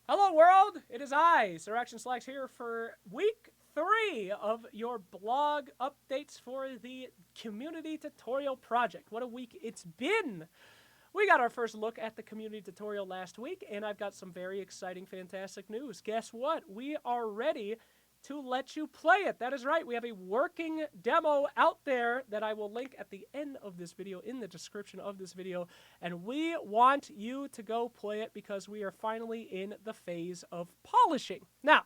Hello, world! It is I, Sir Action Slacks, here for week 3 of your blog updates for the community tutorial project. What a week it's been! We got our first look at the community tutorial last week, and I've got some very exciting, fantastic news. Guess what? We are ready to let you play it. That is right. We have a working demo out there that I will link at the end of this video, in the description of this video, and we want you to go play it because we are finally in the phase of polishing. Now,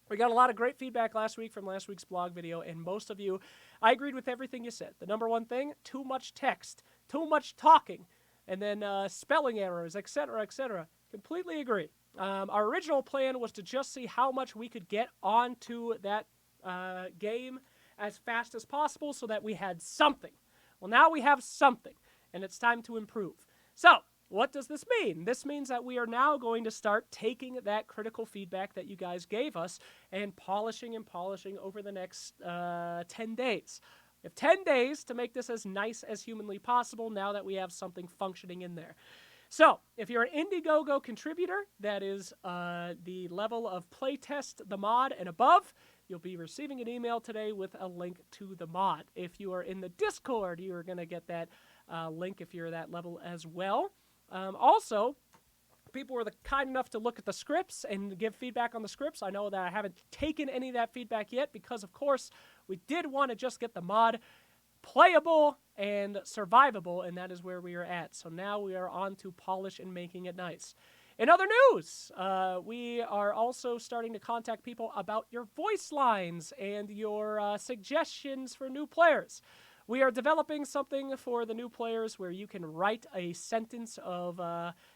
we got a lot of great feedback last week from last week's blog video, and most of you, I agreed with everything you said. The number one thing, too much text, too much talking, and then spelling errors, etc., etc. Completely agree. Our original plan was to just see how much we could get onto that game as fast as possible so that we had something. Well, now we have something, and it's time to improve. So, what does this mean? This means that we are now going to start taking that critical feedback that you guys gave us and polishing over the next 10 days. We have 10 days to make this as nice as humanly possible now that we have something functioning in there. So, if you're an Indiegogo contributor, that is the level of playtest, the mod, and above, you'll be receiving an email today with a link to the mod. If you are in the Discord, you are going to get that link if you're that level as well. Also, people were kind enough to look at the scripts and give feedback on the scripts. I know that I haven't taken any of that feedback yet because, of course, we did want to just get the mod playable and survivable, and that is where we are at. So now we are on to polish and making it nice. In other news, we are also starting to contact people about your voice lines and your suggestions for new players. We are developing something for the new players where you can write a sentence of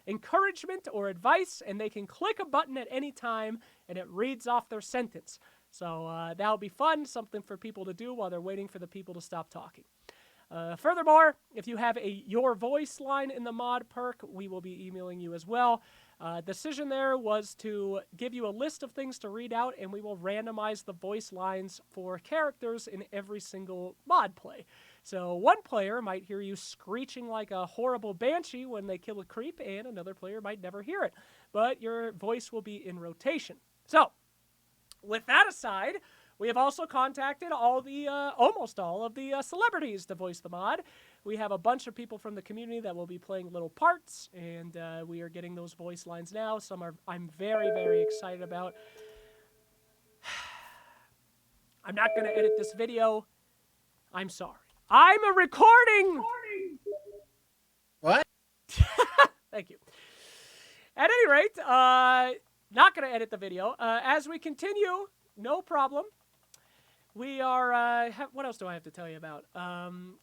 encouragement or advice, and they can click a button at any time, and it reads off their sentence. So that'll be fun, something for people to do while they're waiting for the people to stop talking. Furthermore, if you have a Your Voice line in the mod perk, we will be emailing you as well. Decision there was to give you a list of things to read out, and we will randomize the voice lines for characters in every single mod play. So one player might hear you screeching like a horrible banshee when they kill a creep, and another player might never hear it. But your voice will be in rotation. So, with that aside, we have also contacted almost all of the celebrities to voice the mod. We have a bunch of people from the community that will be playing little parts, and we are getting those voice lines now. Some I'm very, very excited about. I'm not going to edit this video. I'm sorry. I'm a recording! What? Thank you. At any rate, not going to edit the video. As we continue, no problem. We are, what else do I have to tell you about?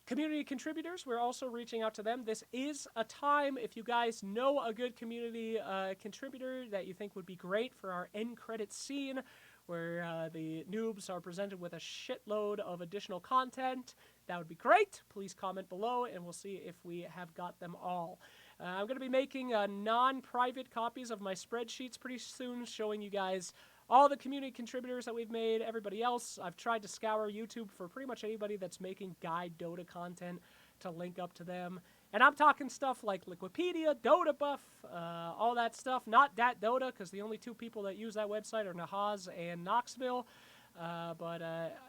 Community contributors, we're also reaching out to them. This is a time, if you guys know a good community contributor that you think would be great for our end credits scene, where the noobs are presented with a shitload of additional content, that would be great. Please comment below, and we'll see if we have got them all. I'm going to be making non-private copies of my spreadsheets pretty soon, showing you guys all the community contributors that we've made, everybody else. I've tried to scour YouTube for pretty much anybody that's making Guide Dota content to link up to them. And I'm talking stuff like Liquipedia, Dota Buff, all that stuff. Not Dat Dota, because the only two people that use that website are Nahaz and Knoxville.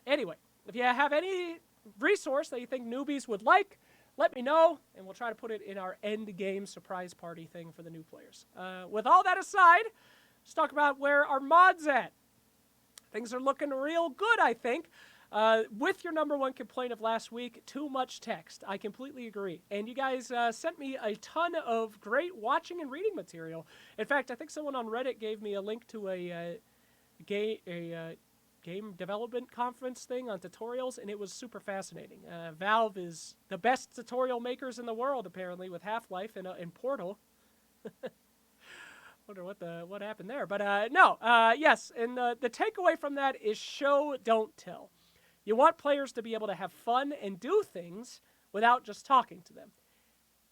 Anyway, if you have any resource that you think newbies would like, let me know, and we'll try to put it in our end game surprise party thing for the new players. With all that aside, let's talk about where our mod's at. Things are looking real good, I think. With your number one complaint of last week, too much text. I completely agree. And you guys sent me a ton of great watching and reading material. In fact, I think someone on Reddit gave me a link to a game development conference thing on tutorials, and it was super fascinating. Valve is the best tutorial makers in the world, apparently, with Half-Life and Portal. Wonder what happened there. But yes, and the takeaway from that is show, don't tell. You want players to be able to have fun and do things without just talking to them.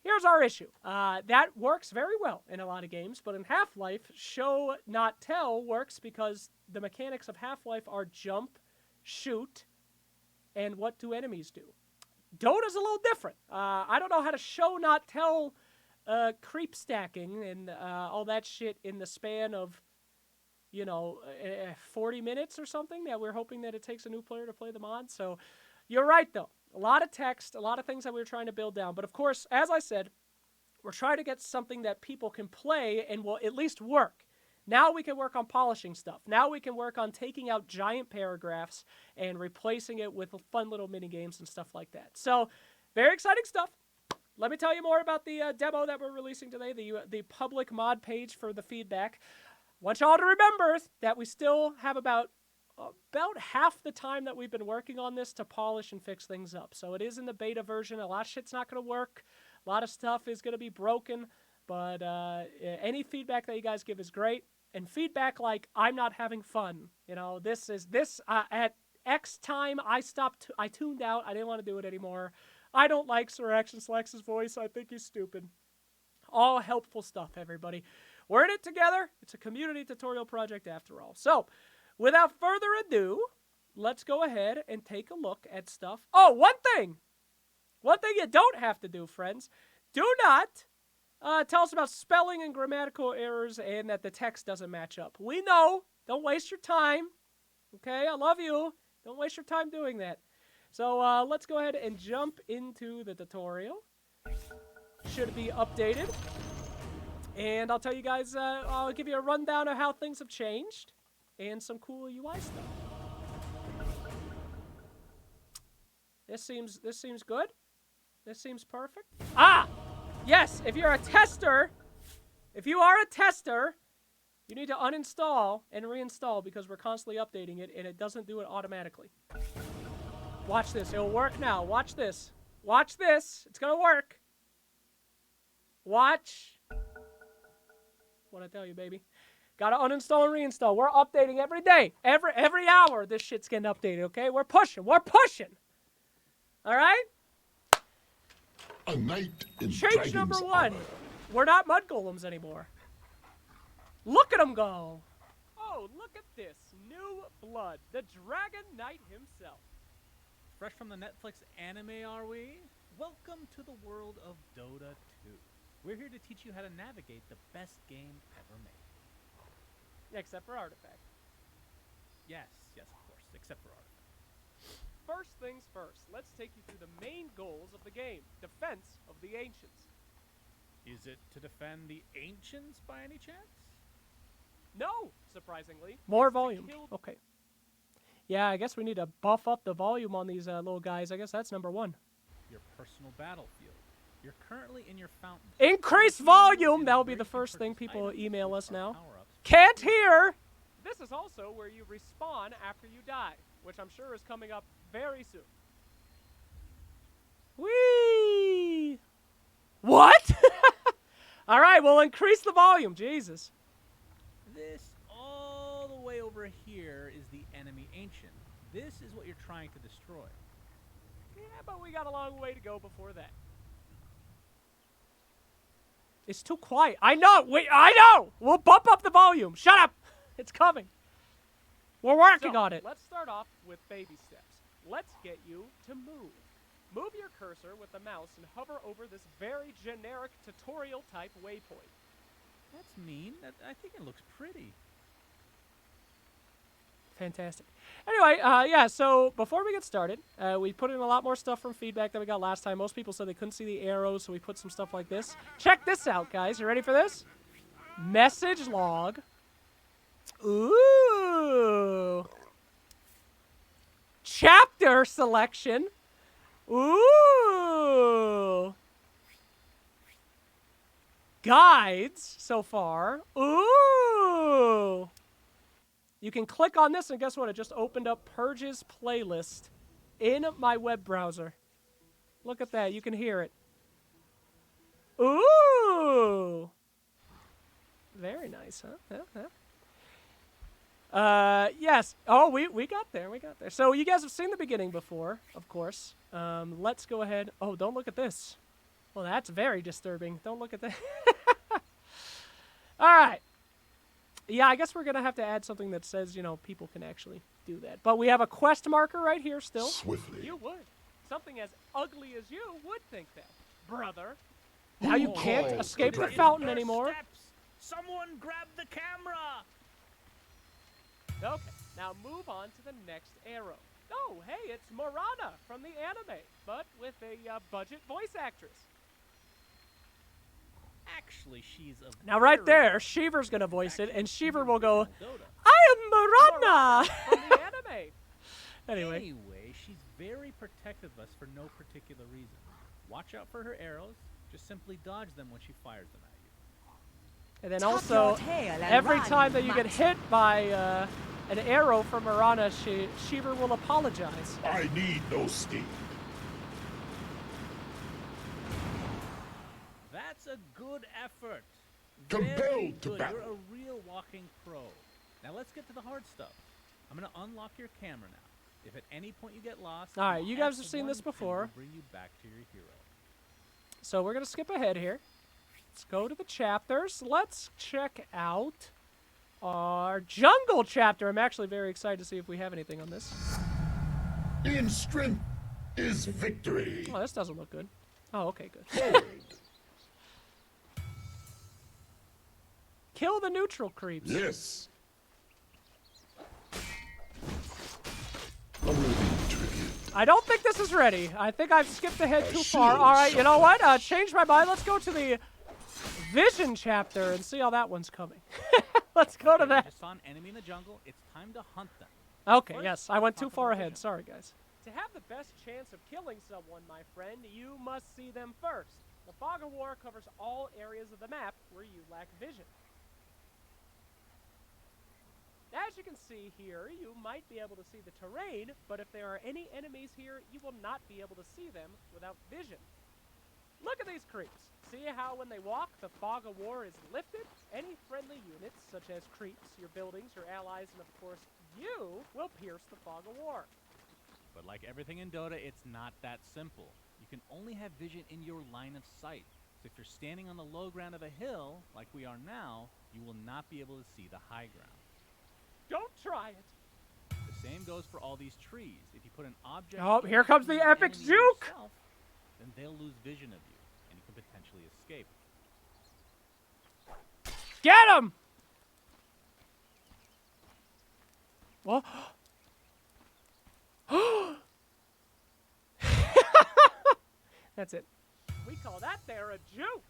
Here's our issue. That works very well in a lot of games, but in Half-Life, show, not tell works because the mechanics of Half-Life are jump, shoot, and what do enemies do. Dota's a little different. I don't know how to show, not tell creep stacking and all that shit in the span of, 40 minutes or something, that we're hoping that it takes a new player to play the mod. So you're right, though. A lot of text, a lot of things that we were trying to build down. But of course, as I said, we're trying to get something that people can play and will at least work. Now we can work on polishing stuff. Now we can work on taking out giant paragraphs and replacing it with fun little mini games and stuff like that. So, very exciting stuff. Let me tell you more about the demo that we're releasing today, the public mod page for the feedback. I want y'all to remember that we still have about half the time that we've been working on this to polish and fix things up. So it is in the beta version. A lot of shit's not going to work. A lot of stuff is going to be broken. But any feedback that you guys give is great. And feedback like, I'm not having fun. At X time, I tuned out. I didn't want to do it anymore. I don't like Sir Action Slacks' voice. I think he's stupid. All helpful stuff, everybody. We're in it together. It's a community tutorial project after all. So, without further ado, let's go ahead and take a look at stuff. Oh, one thing you don't have to do, friends. Do not tell us about spelling and grammatical errors and that the text doesn't match up. We know. Don't waste your time. Okay, I love you. Don't waste your time doing that. So let's go ahead and jump into the tutorial. Should be updated. And I'll tell you guys, I'll give you a rundown of how things have changed and some cool UI stuff. This seems good. This seems perfect. Ah! Yes, if you are a tester, you need to uninstall and reinstall because we're constantly updating it and it doesn't do it automatically. Watch this. It'll work now. Watch this. Watch this. It's going to work. Watch. What I tell you, baby. Gotta uninstall and reinstall. We're updating every day. Every hour this shit's getting updated, okay? We're pushing. All right? A night in Change number Dragon's 1. Armor. We're not mud golems anymore. Look at them go. Oh, look at this. New blood. The Dragon Knight himself. Fresh from the Netflix anime, are we? Welcome to the world of Dota 2. We're here to teach you how to navigate the best game ever made. Except for Artifact. Yes, of course, except for Artifact. First things first, let's take you through the main goals of the game. Defense of the Ancients. Is it to defend the Ancients by any chance? No, surprisingly. More volume. Okay. Yeah, I guess we need to buff up the volume on these little guys. I guess that's number 1. Your personal battlefield. You're currently in your fountain. Increase volume! That'll be the first thing people email us now. Can't hear! This is also where you respawn after you die, which I'm sure is coming up very soon. Whee! What? All right, we'll increase the volume. Jesus. This all the way over here is the enemy ancient. This is what you're trying to destroy. Yeah, but we got a long way to go before that. It's too quiet. I know. I know. We'll bump up the volume. Shut up. It's coming. We're working on it. Let's start off with baby steps. Let's get you to move. Move your cursor with the mouse and hover over this very generic tutorial type waypoint. That's mean. I think it looks pretty. Fantastic. Anyway, yeah, so before we get started, we put in a lot more stuff from feedback that we got last time. Most people said they couldn't see the arrows, so we put some stuff like this. Check this out, guys. You ready for this? Message log. Ooh. Chapter selection. Ooh. Guides so far. Ooh. You can click on this, and guess what? It just opened up Purge's playlist in my web browser. Look at that. You can hear it. Ooh. Very nice, huh? Yes. Oh, we got there. We got there. So you guys have seen the beginning before, of course. Let's go ahead. Oh, don't look at this. Well, that's very disturbing. Don't look at that. All right. Yeah, I guess we're going to have to add something that says, people can actually do that. But we have a quest marker right here still. Swiftly. You would. Something as ugly as you would think that, brother. Now you Who can't called escape the dragon? fountain First anymore. steps. Someone grab the camera. Okay, now move on to the next arrow. Oh, hey, it's Morana from the anime, but with a budget voice actress. Actually, she's a Now right very there, Shiver's gonna voice it, actually and seen Shiver will go, original Dota. I am Morana from the anime. Anyway, She's very protective of us for no particular reason. Watch out for her arrows. Just simply dodge them when she fires them at you. and then Tuck also, your tail and every run, time that you get mutt. hit by an arrow from Morana, Shiver will apologize. I need no steam. That's a good effort. Compelled Very to good. battle. You're a real walking pro. Now let's get to the hard stuff. I'm gonna unlock your camera now. If at any point you get lost, All right, you guys have seen this F1 before. will bring you back to your hero. So we're gonna skip ahead here. Let's go to the chapters. Let's check out our jungle chapter. I'm actually very excited to see if we have anything on this. In strength is victory. Oh, this doesn't look good. Oh, okay, good. Forward. Kill the neutral creeps. Yes. A worthy tribute. I don't think this is ready. I think I've skipped ahead too far. shield All right, you know shuffle. what? Change my mind. Let's go to the vision chapter and see how that one's coming. Let's go to Okay, we that. just saw an enemy in the jungle. It's time to hunt them. Okay, First, yes, I went talk too about far vision. ahead. Sorry, guys. To have the best chance of killing someone, my friend, you must see them first. The Fog of War covers all areas of the map where you lack vision. As you can see here, you might be able to see the terrain, but if there are any enemies here, you will not be able to see them without vision. Look at these creeps. See how when they walk, the Fog of War is lifted? Any friendly units, such as creeps, your buildings, your allies, and of course you, will pierce the Fog of War. But like everything in Dota, it's not that simple. You can only have vision in your line of sight. So if you're standing on the low ground of a hill, like we are now, you will not be able to see the high ground. Don't try it. The same goes for all these trees. If you put an object Oh, in here comes the between epic enemy and juke! yourself, then they'll lose vision of you, and you can potentially escape. Get him! What? That's it. We call that there a juke.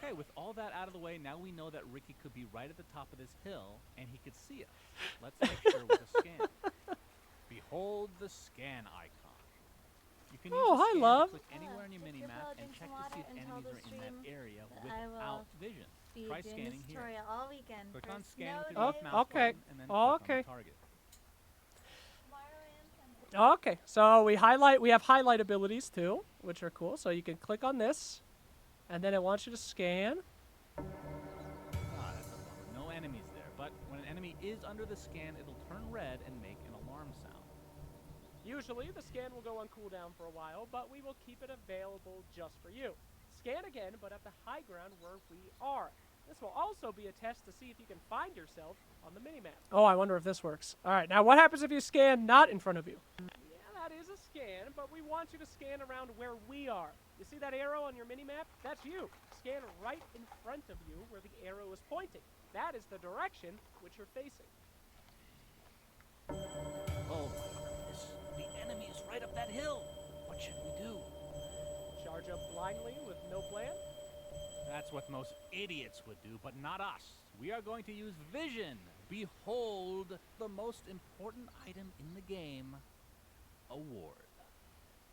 Okay, with all that out of the way, now we know that Ricky could be right at the top of this hill, and he could see us. Let's make sure with a scan. Behold the scan icon. You can use Oh, the hi, scan love. to click anywhere on your Just mini-map upload and in check some to see if water until enemies the are in that stream area that I without will vision. Be Try doing scanning this here. tutorial all weekend. Click for on scan with snow your left days. mouse okay. button, and then Oh, click okay. on the target. Okay, so we have highlight abilities too, which are cool. So you can click on this, and then it wants you to scan. Ah, that's a bummer. No enemies there, but when an enemy is under the scan, it'll turn red and make an alarm sound. Usually, the scan will go on cooldown for a while, but we will keep it available just for you. Scan again, but at the high ground where we are. This will also be a test to see if you can find yourself on the minimap. Oh, I wonder if this works. All right, now what happens if you scan not in front of you? Yeah, that is a scan, but we want you to scan around where we are. You see that arrow on your minimap? That's you. Scan right in front of you where the arrow is pointing. That is the direction which you're facing. Oh my goodness. The enemy is right up that hill. What should we do? Charge up blindly with no plan? That's what most idiots would do, but not us. We are going to use vision. Behold the most important item in the game, a ward.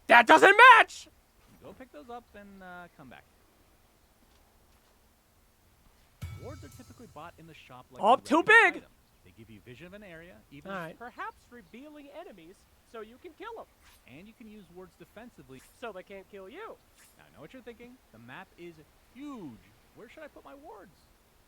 That doesn't match! Go pick those up and come back. Wards are typically bought in the shop like Oh, a too regular big! item. They give you vision of an area, even All right. Perhaps revealing enemies so you can kill them. and you can use wards defensively. So they can't kill you. Now, I know what you're thinking. The map is huge. Where should I put my wards?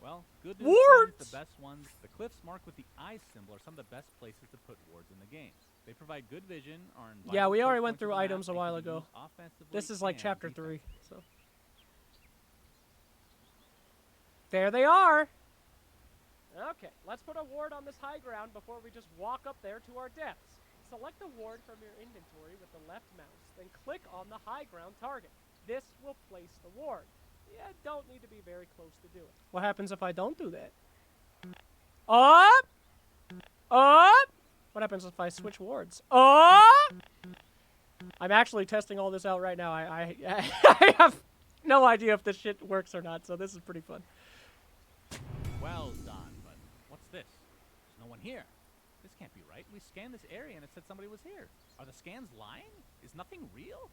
Well, good news, Wards! friends, the best ones. The cliffs marked with the eye symbol are some of the best places to put wards in the game. They provide good vision, are in Yeah, vital we choke already went points of through the map, items a and while can be ago. used offensively This is like and chapter 3. defensively. So there they are. Okay, let's put a ward on this high ground before we just walk up there to our deaths. Select a ward from your inventory with the left mouse, then click on the high ground target. This will place the ward. You don't need to be very close to do it. What happens if I don't do that? Up! Up! What happens if I switch wards? Up! I'm actually testing all this out right now. I have no idea if this shit works or not, so this is pretty fun. Well done, but what's this? There's no one here. This can't be right. We scanned this area and it said somebody was here. Are the scans lying? Is nothing real?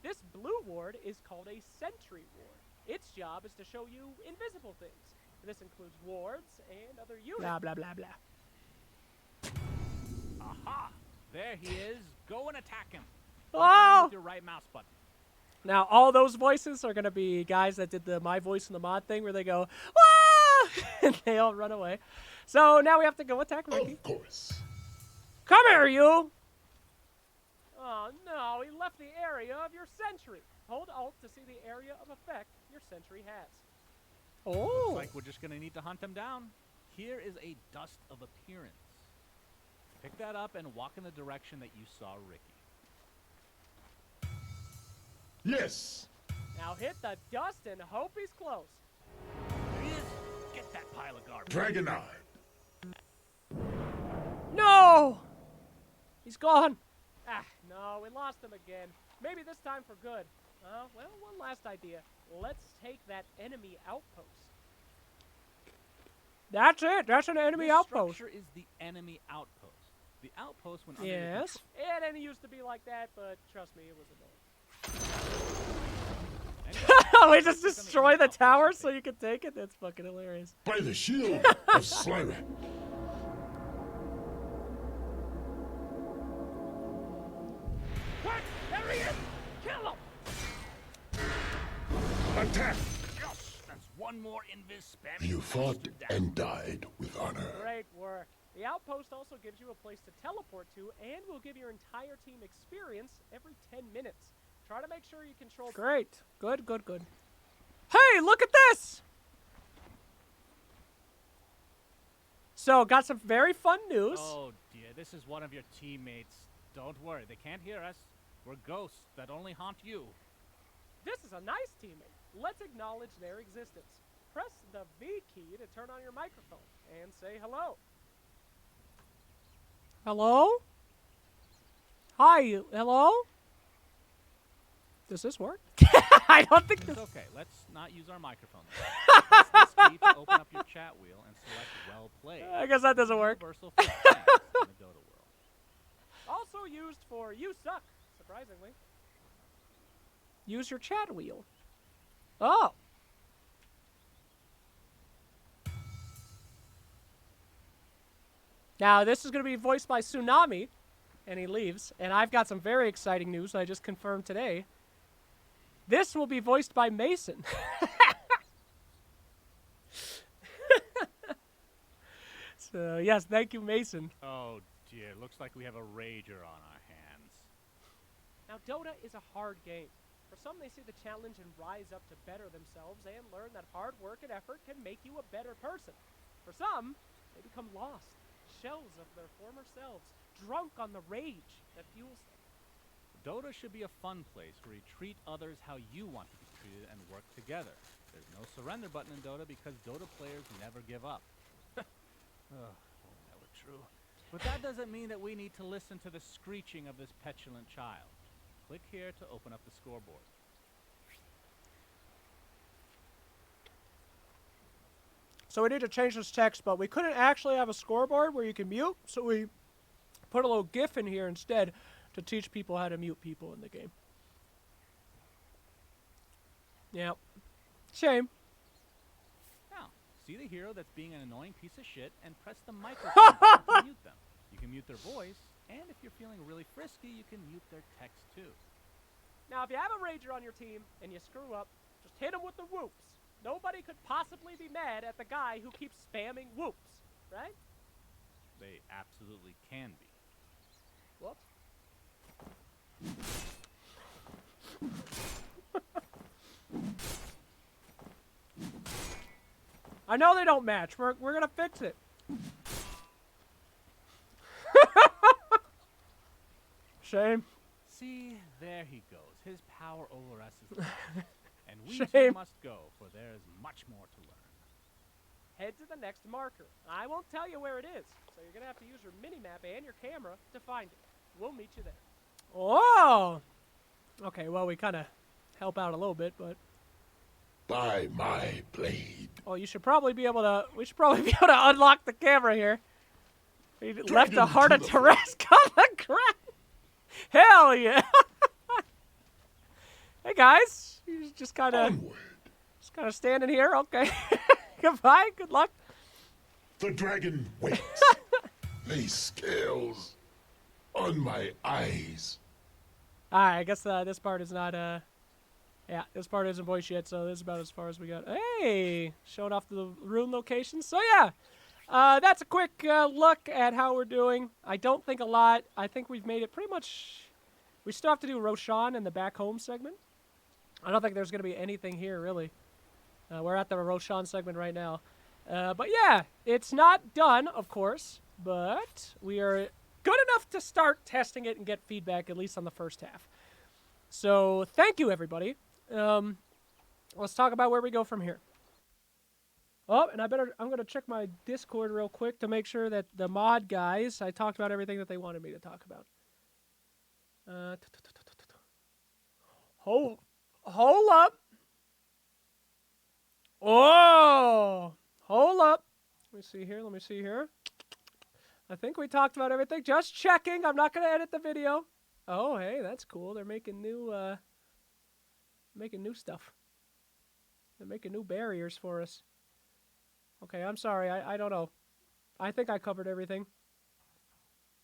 This blue ward is called a sentry ward. Its job is to show you invisible things. This includes wards and other units. Blah, blah, blah, blah. Aha! There he is. Go and attack him. Oh! With your right mouse button. Now, all those voices are going to be guys that did the My Voice in the Mod thing where they go, "Wah!" and they all run away. So now we have to go attack Ricky. Of course. Come here, you! Oh, no, he left the area of your sentry. Hold Alt to see the area of effect your sentry has. Oh! Looks like we're just going to need to hunt him down. Here is a dust of appearance. Pick that up and walk in the direction that you saw Ricky. Yes. Now hit the dust and hope he's close. There he is. Get that pile of garbage. Dragon Eye. No! He's gone. Ah, no, we lost him again. Maybe this time for good. Well, one last idea. Let's take that enemy outpost. That's it. That's an enemy This outpost. structure is the enemy outpost. The outpost when Yes. It didn't used to be like that, but trust me, it was annoying. We just destroy the tower so you can take it? That's fucking hilarious. By the shield of Slyra. What? There he is! Kill him! Attack. Yes, that's one more invis spam. You fought and died with honor. Great work. The outpost also gives you a place to teleport to and will give your entire team experience every 10 minutes. Try to make sure you control... Great. Good, good, good. Hey, look at this! So, got some very fun news. Oh dear, this is one of your teammates. Don't worry, they can't hear us. We're ghosts that only haunt you. This is a nice teammate. Let's acknowledge their existence. Press the V key to turn on your microphone and say hello. Hello? Hi, hello? Does this work? I don't think this... It's okay, let's not use our microphone. Press this key to open up your chat wheel and select well played. I guess that doesn't work. Universal for thanks in the Dota world. Also used for you suck, surprisingly. Use your chat wheel. Oh. Now, this is going to be voiced by Tsunami, and he leaves. And I've got some very exciting news I just confirmed today. This will be voiced by Mason. So, yes, thank you, Mason. Oh dear, looks like we have a rager on our hands. Now, Dota is a hard game. For some, they see the challenge and rise up to better themselves and learn that hard work and effort can make you a better person. For some, they become lost, shells of their former selves, drunk on the rage that fuels them. Dota should be a fun place where you treat others how you want to be treated and work together. There's no surrender button in Dota because Dota players never give up. Never true. But that doesn't mean that we need to listen to the screeching of this petulant child. Click here to open up the scoreboard. So we need to change this text, but we couldn't actually have a scoreboard where you can mute, so we put a little GIF in here instead to teach people how to mute people in the game. Yep. Shame. Now, see the hero that's being an annoying piece of shit and press the microphone button to mute them. You can mute their voice, and if you're feeling really frisky, you can mute their text too. Now, if you have a rager on your team and you screw up, just hit him with the whoops. Nobody could possibly be mad at the guy who keeps spamming whoops, right? They absolutely can be. Whoops. I know they don't match. We're gonna fix it. Shame. See, there he goes. His power over us is gone. And we Shame. too must go, for there is much more to learn. Head to the next marker. I won't tell you where it is, so you're gonna have to use your mini-map and your camera to find it. We'll meet you there. Oh! Okay, well, we kind of help out a little bit, but... By my blade. Oh, you should probably be able to... We should probably be able to unlock the camera here. We left a heart of Tarrasque on the ground. Hell yeah! Hey, guys. You just kind of... Onward. Just kind of standing here. Okay. Goodbye. Good luck. The dragon waits. Lay scales on my eyes. Alright, I guess this part is not, yeah, this part isn't voice yet, so this is about as far as we got. Hey! Showing off the room locations. So, yeah, that's a quick look at how we're doing. I don't think a lot. I think we've made it pretty much... We still have to do Roshan in the back home segment. I don't think there's going to be anything here, really. We're at the Roshan segment right now. But, yeah, it's not done, of course, but we are... good enough to start testing it and get feedback, at least on the first half. So, thank you, everybody. Let's talk about where we go from here. Oh, and I'm going to check my Discord real quick to make sure that the mod guys, I talked about everything that they wanted me to talk about. Hold up. Oh, hold up. Let me see here. I think we talked about everything. Just checking. I'm not going to edit the video. Oh, hey, that's cool. They're making new stuff. They're making new barriers for us. Okay, I'm sorry. I don't know. I think I covered everything.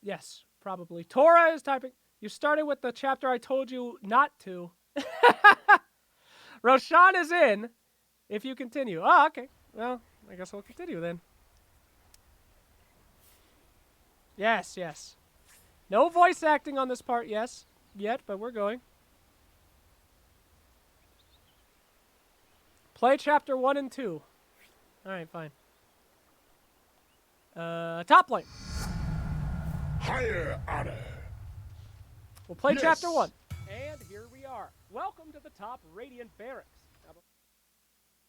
Yes, probably. Tora is typing. You started with the chapter I told you not to. Roshan is in. If you continue. Oh, okay. Well, I guess we'll continue then. Yes, yes. No voice acting on this part, yes. Yet, but we're going. Play chapter 1 and 2. Alright, fine. Top lane. Higher honor. We'll play Yes. chapter 1. And here we are. Welcome to the top Radiant Barracks.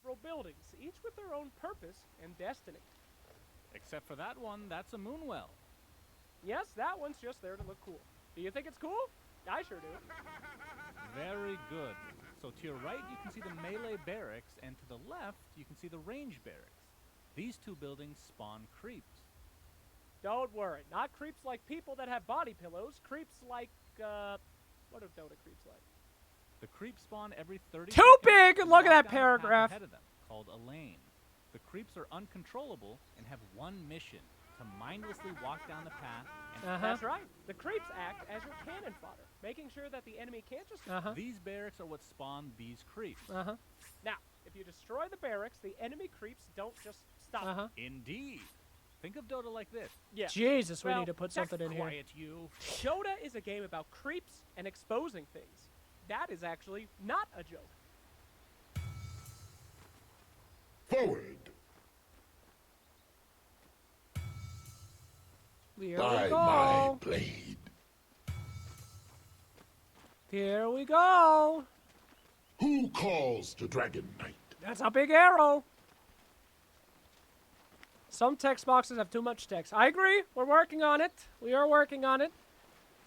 Several buildings, each with their own purpose and destiny. Except for that one, that's a moonwell. Yes, that one's just there to look cool. Do you think it's cool? I sure do. Very good. So to your right, you can see the melee barracks, and to the left, you can see the range barracks. These two buildings spawn creeps. Don't worry. Not creeps like people that have body pillows. Creeps like, what are Dota creeps like? The creeps spawn every 30 Too seconds big! and Look at walk that down the path paragraph. ahead of them, called a lane. The creeps are uncontrollable and have one mission: to mindlessly walk down the path and That's right. The creeps act as your cannon fodder, making sure that the enemy can't just... These barracks are what spawn these creeps. Now, if you destroy the barracks, the enemy creeps don't just stop. Indeed. Think of Dota like this. Yeah. Jesus, we Well, need to put something in here. Quiet you. Dota is a game about creeps and exposing things. That is actually not a joke. Forward. Here By we my go. blade. Here we go. Who calls to Dragon Knight? That's a big arrow. Some text boxes have too much text. I agree. We're working on it. We are working on it.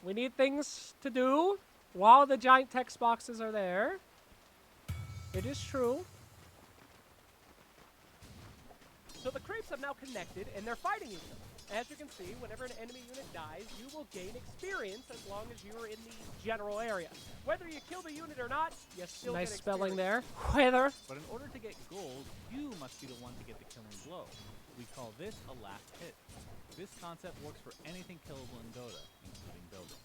We need things to do while the giant text boxes are there. It is true. So the creeps have now connected, and they're fighting each other. As you can see, whenever an enemy unit dies, you will gain experience as long as you are in the general area. Whether you kill the unit or not, you still Nice get spelling experience. there. Whether. But in order to get gold, you must be the one to get the killing blow. We call this a last hit. This concept works for anything killable in Dota, including building.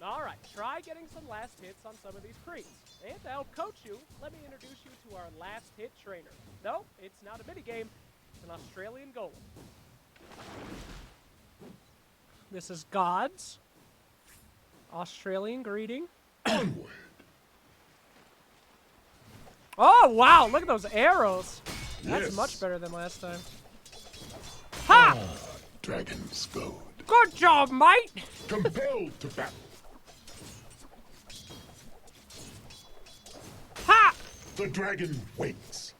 Alright, try getting some last hits on some of these creeps. And to help coach you, let me introduce you to our last hit trainer. No, it's not a minigame, it's an Australian golem. This is God's Australian greeting. Onward. Oh, wow, look at those arrows. That's Yes. much better than last time. Ha! Dragon's goad. Good job, mate! Compelled to battle. Ha! The dragon waits.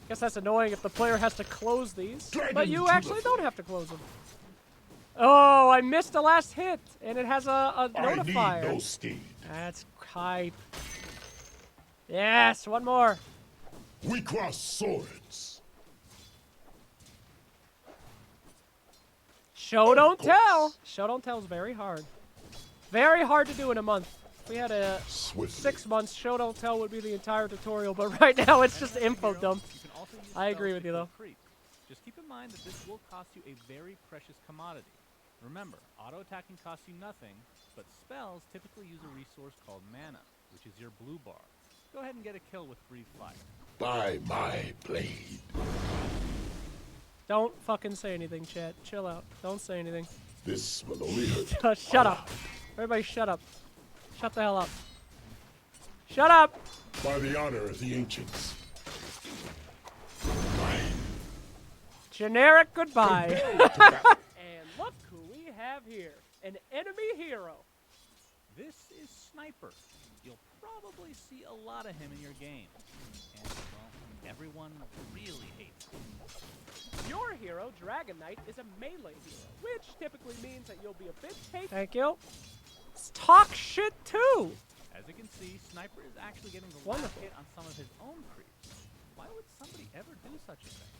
Guess that's annoying if the player has to close these. Dragon But you to actually the don't have to close them. Oh, I missed the last hit, and it has a I notifier. need no steed. That's hype. Yes, one more. We cross swords. Show Of don't course. tell. Show don't tell is very hard. Very hard to do in a month. If we had a Swiftly. 6 months, show don't tell would be the entire tutorial, but right now it's just As an info hero, dump. you can also use I agree spells with to you, kill though. creeps. Just keep in mind that this will cost you a very precious commodity. Remember, auto-attacking costs you nothing, but spells typically use a resource called mana, which is your blue bar. Go ahead and get a kill with Breathe Fire. By my blade. Don't fucking say anything, chat. Chill out. Don't say anything. This will only hurt. Shut up. Everybody shut up. Shut the hell up. Shut up! By the honor of the ancients. Mine. Generic goodbye. Compelled to battle. And look who we have here. An enemy hero. This is Sniper. You'll probably see a lot of him in your game. And, well, everyone really hates him. Your hero, Dragon Knight, is a melee hero, which typically means that you'll be a bit tanky. Thank you. Talk shit too. As you can see, Sniper is actually getting the Wonderful. last hit on some of his own creeps. Why would somebody ever do such a thing?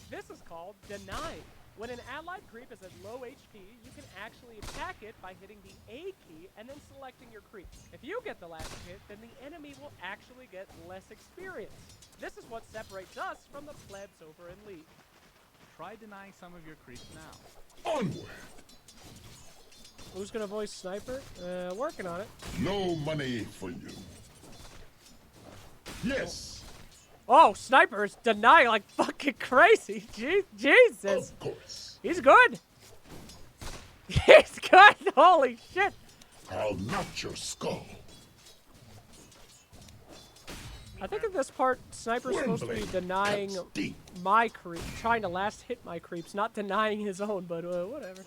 This is called denying. When an allied creep is at low HP, you can actually attack it by hitting the A key and then selecting your creep. If you get the last hit, then the enemy will actually get less experience. This is what separates us from the plebs over in League. Try denying some of your creeps now. Onward. Who's gonna voice Sniper? Working on it. No money for you. Yes. Oh, Sniper's denying like fucking crazy. Jesus. Of course. He's good. He's good. Holy shit. I'll knock your skull. I think in this part, Sniper's supposed to be Wembley denying cuts deep. my creep, trying to last hit my creeps, not denying his own, but whatever.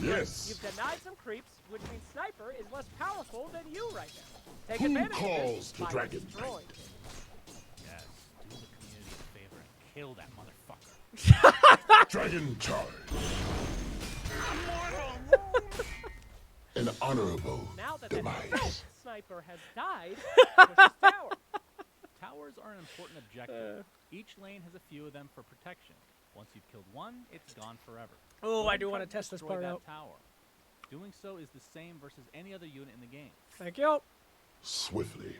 Yes. You've denied some creeps, which means Sniper is less powerful than you right now. Take Who advantage calls of to this by Dragon destroying Knight? him. Yes, do the community a favor and kill that motherfucker. Dragon charge. An honorable Now that that demise. fifth Sniper has died, push his tower. Towers are an important objective. Each lane has a few of them for protection. Once you've killed one, it's gone forever. Oh, Go I and do try want to test this destroy part that out. tower. Doing so is the same versus any other unit in the game. Thank you. Swiftly.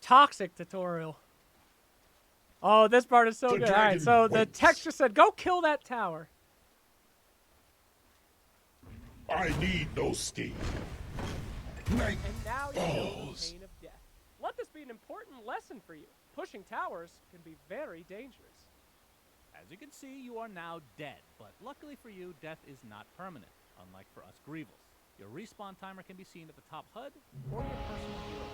Toxic tutorial. Oh, this part is so The good. All right, dragon so the waits. text just said, go kill that tower. I need no steed. Night And now you know the falls. pain of death. Let this be an important lesson for you. Pushing towers can be very dangerous. As you can see, you are now dead, but luckily for you, death is not permanent, unlike for us Grievals. Your respawn timer can be seen at the top HUD or your personal hero.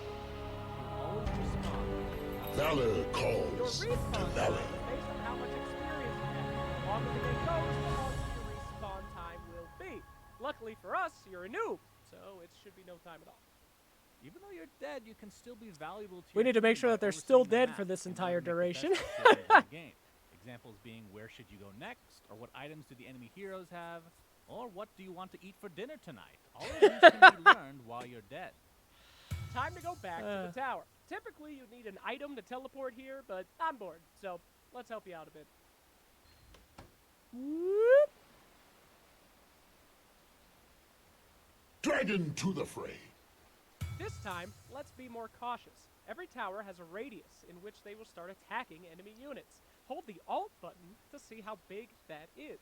You always respawn. Valor Your calls to respawn time valor. is based on how much experience you have. The longer the game goes, the longer your respawn time will be. Luckily for us, you're a noob, so it should be no time at all. Even though you're dead, you can still be valuable to We your need to make team sure by that they're still overseeing the dead map for this and entire letting them make the duration. best decisions in the game. Examples being where should you go next, or what items do the enemy heroes have, or what do you want to eat for dinner tonight. All of these can be learned while you're dead. Time to go back to the tower. Typically, you need an item to teleport here, but I'm bored, so let's help you out a bit. Whoop. Dragon to the fray. This time, let's be more cautious. Every tower has a radius in which they will start attacking enemy units. Hold the Alt button to see how big that is.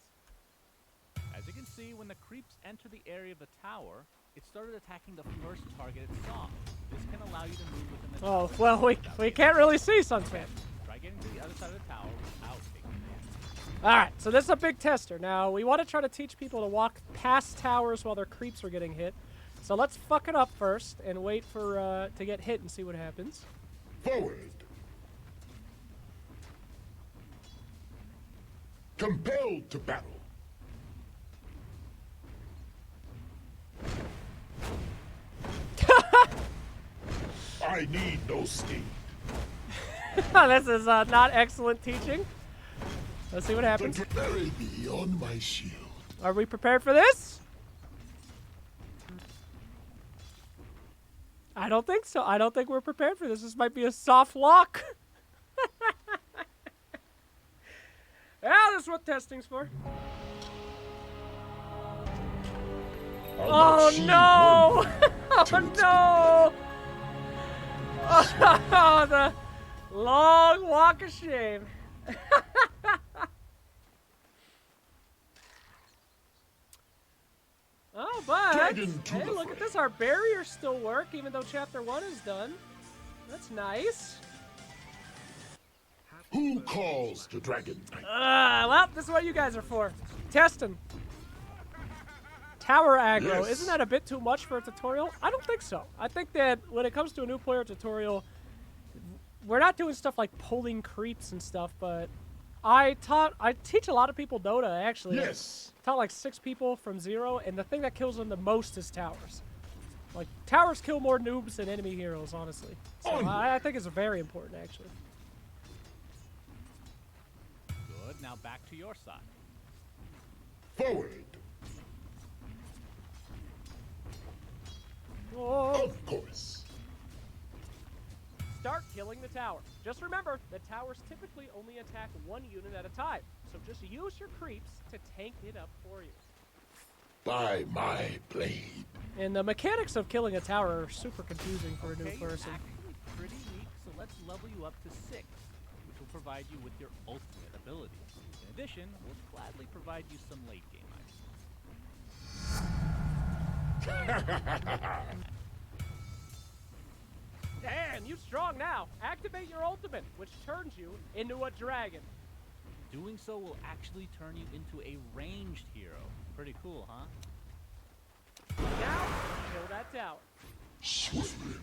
As you can see, when the creeps enter the area of the tower, it started attacking the first target it saw. This can allow you to move within the Oh, tower well, we without can't getting really see Sunsman. Try getting to the other side of the tower without taking damage. Alright, so this is a big tester. Now, we want to try to teach people to walk past towers while their creeps are getting hit. So let's fuck it up first and wait for to get hit and see what happens. Forward. Compelled to battle. I need no steed. This is not excellent teaching. Let's see what happens. Bury me on my shield. Are we prepared for this? I don't think so. I don't think we're prepared for this. This might be a soft lock. Yeah, that's what testing's for. Oh no! Oh no! Oh, the long walk of shame. Oh, but Dragon to hey, the look fray. at this. Our barriers still work, even though Chapter 1 is done. That's nice. Who calls the dragon knight? Well, this is what you guys are for. Testing. Tower aggro. Yes. Isn't that a bit too much for a tutorial? I don't think so. I think that when it comes to a new player tutorial, we're not doing stuff like pulling creeps and stuff, but I teach a lot of people Dota, actually. Yes. I taught like 6 people from 0, and the thing that kills them the most is towers. Like, towers kill more noobs than enemy heroes, honestly. So I think it's very important, actually. Good. Now back to your side. Forward. Whoa. Of course. Start killing the tower. Just remember, the towers typically only attack 1 unit at a time, so just use your creeps to tank it up for you. By my blade. And the mechanics of killing a tower are super confusing for a new Okay, you're person. actually pretty weak, so let's level you up to 6, which will provide you with your ultimate ability. In addition, we'll gladly provide you some late game items. Damn, you strong now. Activate your ultimate, which turns you into a dragon. Doing so will actually turn you into a ranged hero. Pretty cool, huh? Now, kill that tower. Swiftly.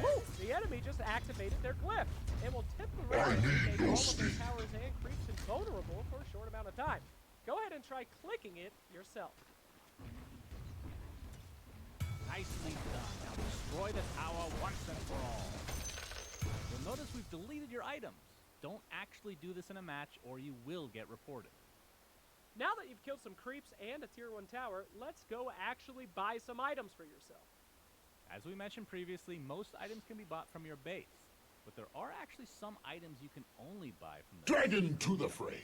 Woo! The enemy just activated their glyph. It will temporarily make all of their towers and creeps invulnerable for a short amount of time. Go ahead and try clicking it yourself. Nicely done. Now destroy the tower once and for all. You'll notice we've deleted your items. Don't actually do this in a match or you will get reported. Now that you've killed some creeps and a tier 1 tower, let's go actually buy some items for yourself. As we mentioned previously, most items can be bought from your base, but there are actually some items you can only buy from the Dragon to the fray.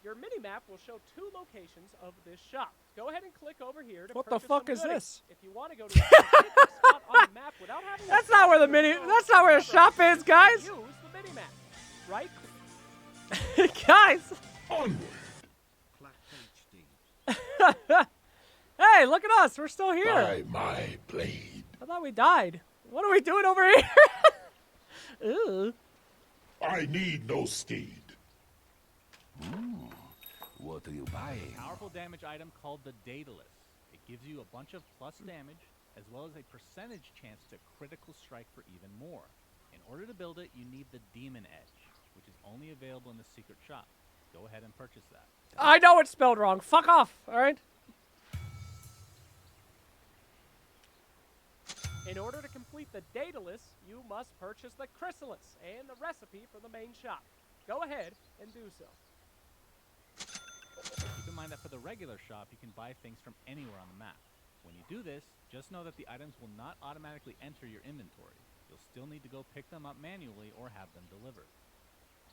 Your mini-map will show 2 locations of this shop. Go ahead and click over here to What the purchase fuck some is goodies. this? Oh, If you want to go to a specific spot on the map without having to That's not where the mini. That's not where the shop is, guys. use the mini-map. Right? Guys. Onward. Hey, look at us. We're still here. By my blade. I thought we died. What are we doing over here? Ooh. I need no steed. What are you buying? powerful damage item called the Daedalus. It gives you a bunch of plus damage, as well as a percentage chance to critical strike for even more. In order to build it, you need the Demon Edge, which is only available in the secret shop. Go ahead and purchase that. I know it's spelled wrong. Fuck off. All right. In order to complete the Daedalus, you must purchase the Chrysalis and the recipe for the main shop. Go ahead and do so. Keep in mind that for the regular shop, you can buy things from anywhere on the map. When you do this, just know that the items will not automatically enter your inventory. You'll still need to go pick them up manually or have them delivered.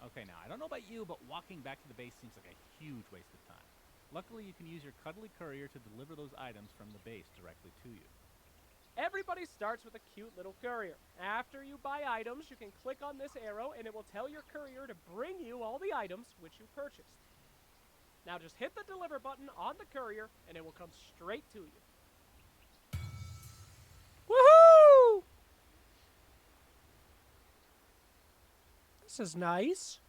Okay, now, I don't know about you, but walking back to the base seems like a huge waste of time. Luckily, you can use your cuddly courier to deliver those items from the base directly to you. Everybody starts with a cute little courier. After you buy items, you can click on this arrow and it will tell your courier to bring you all the items which you purchased. Now just hit the deliver button on the courier and it will come straight to you. Woohoo! This is nice.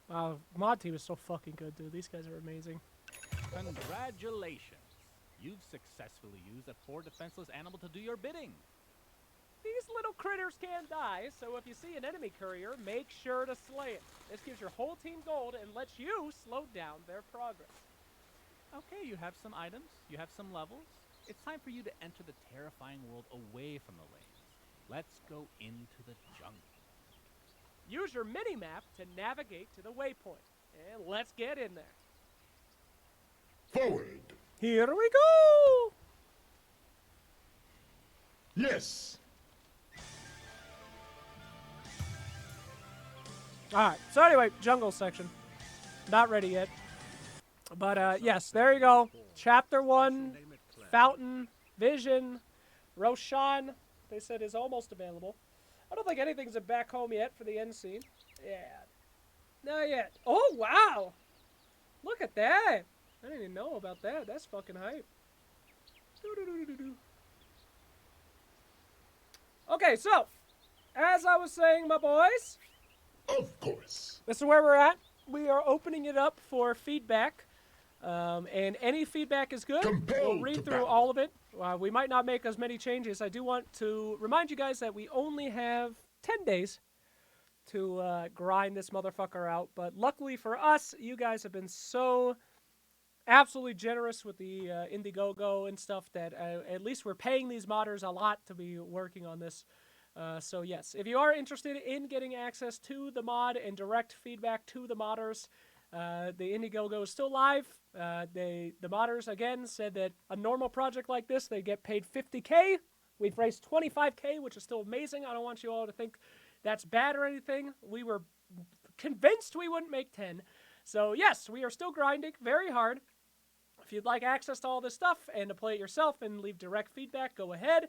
Wow, mod team is so fucking good, dude. These guys are amazing. Congratulations! You've successfully used a poor defenseless animal to do your bidding. These little critters can die, so if you see an enemy courier, make sure to slay it. This gives your whole team gold and lets you slow down their progress. Okay, you have some items, you have some levels. It's time for you to enter the terrifying world away from the lanes. Let's go into the jungle. Use your mini-map to navigate to the waypoint. And let's get in there. Forward. Here we go! Yes. Alright, so anyway, jungle section. Not ready yet. But, yes, there you go. Chapter 1, Fountain, Vision, Roshan, they said is almost available. I don't think anything's back home yet for the end scene. Yeah. Not yet. Oh, wow! Look at that! I didn't even know about that. That's fucking hype. Doo-doo-doo-doo-doo. Okay, so, as I was saying, my boys, Of course. this is where we're at. We are opening it up for feedback. And any feedback is good. Compelled We'll read to through battle. all of it. We might not make as many changes. I do want to remind you guys that we only have 10 days to grind this motherfucker out. But luckily for us, you guys have been so absolutely generous with the Indiegogo and stuff that at least we're paying these modders a lot to be working on this. So yes, if you are interested in getting access to the mod and direct feedback to the modders, the Indiegogo is still live. The modders, again, said that a normal project like this, they get paid $50K. We've raised $25K, which is still amazing. I don't want you all to think that's bad or anything. We were convinced we wouldn't make 10. So yes, we are still grinding very hard. If you'd like access to all this stuff and to play it yourself and leave direct feedback, go ahead.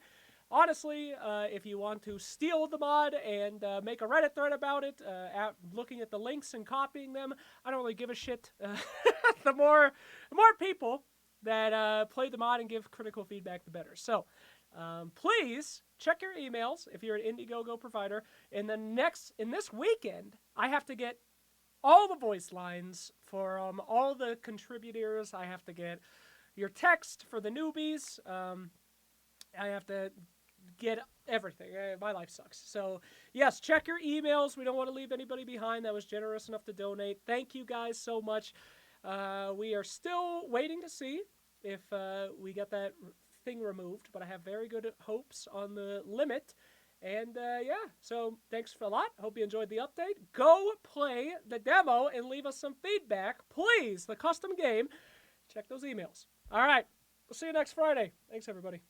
Honestly, if you want to steal the mod and make a Reddit thread about it, looking at the links and copying them, I don't really give a shit. The more people that play the mod and give critical feedback, the better. So, please check your emails if you're an Indiegogo provider. In this weekend, I have to get all the voice lines for all the contributors. I have to get your text for the newbies. I have to get everything. My life sucks. So, yes, check your emails. We don't want to leave anybody behind that was generous enough to donate. Thank you guys so much. We are still waiting to see if we get that thing removed, but I have very good hopes on the limit. And, yeah, so thanks for a lot. Hope you enjoyed the update. Go play the demo and leave us some feedback. Please, the custom game. Check those emails. All right. We'll see you next Friday. Thanks, everybody.